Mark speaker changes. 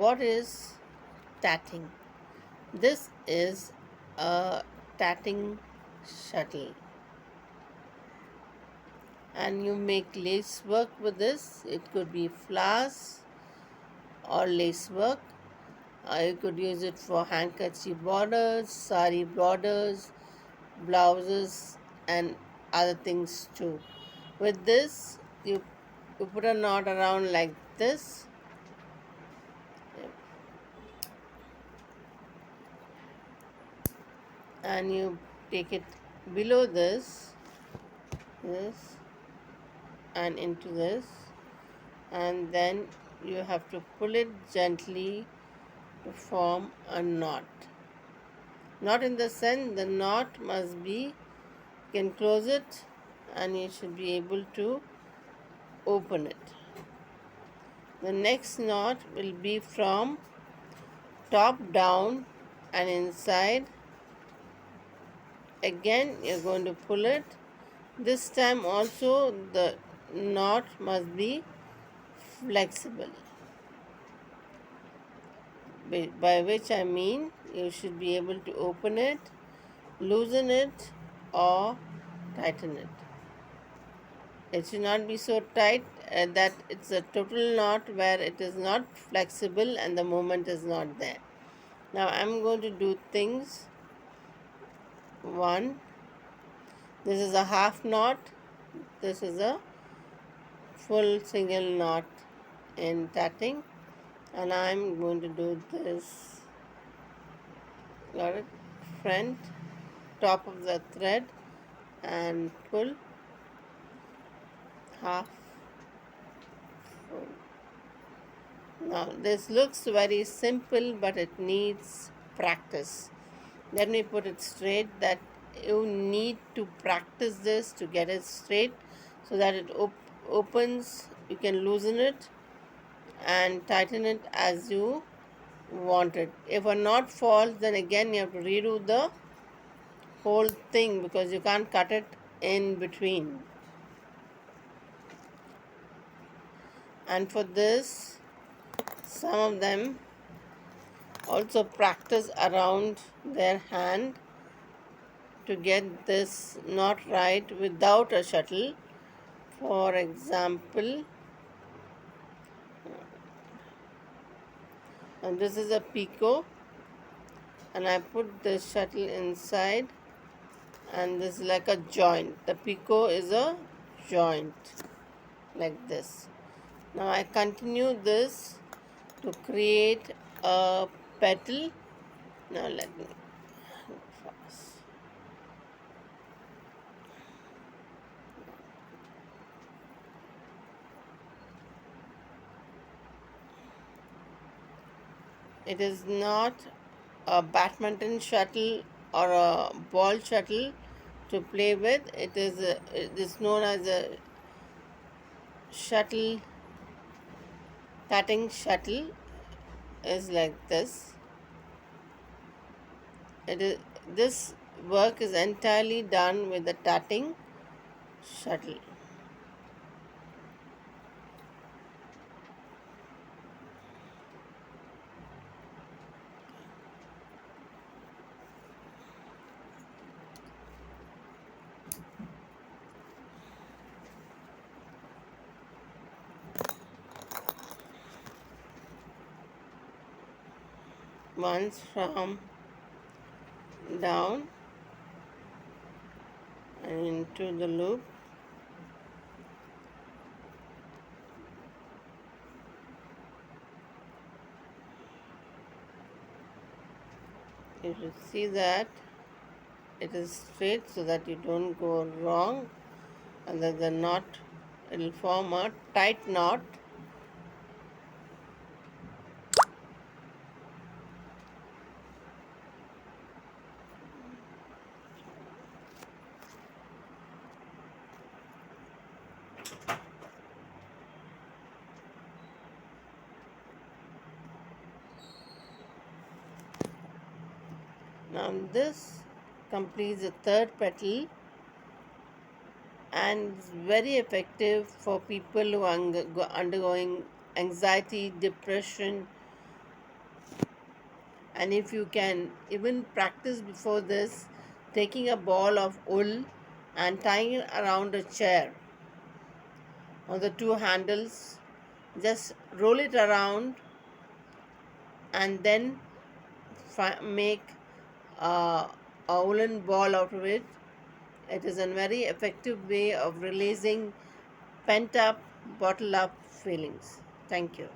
Speaker 1: what is tatting? This is a tatting shuttle, and you make lace work with this. It could be flowers or lace work. You could use it for handkerchief borders, sari borders, blouses, and other things too. With this, you put a knot around like this. And you take it below this and into this, and then you have to pull it gently to form a knot. Not in the sense, the knot must be, you can close it and you should be able to open it. The next knot will be from top down and inside. Again you're going to pull it. This time also the knot must be flexible, by which I mean you should be able to open it, loosen it, or tighten it. It should not be so tight that it's a total knot where it is not flexible and the movement is not there. Now I'm going to do things. One, this is a half knot, this is a full single knot in tatting, and I'm going to do this. Got it? Front, top of the thread, and pull half full. Now this looks very simple, but it needs practice. Let me put it straight that you need to practice this to get it straight so that it opens. You can loosen it and tighten it as you want it. If a knot falls, then again you have to redo the whole thing because you can't cut it in between. And for this, some of them also practice around their hand to get this knot right without a shuttle. For example, and this is a picot, and I put the shuttle inside, and this is like a joint. The picot is a joint like this. Now I continue this to create a petal. Now let me fast. It is not a badminton shuttle or a ball shuttle to play with. It is known as a shuttle. Tatting shuttle is like this. This work is entirely done with the tatting shuttle. Once from down and into the loop. You should see that it is straight so that you don't go wrong, and that the knot, it will form a tight knot. Now this completes the third petal and is very effective for people who are undergoing anxiety, depression, And if you can even practice before this, taking a ball of wool and tying it around a chair on the two handles, just roll it around and then make a, a woolen ball out of it. It is a very effective way of releasing pent up, bottled up feelings. Thank you.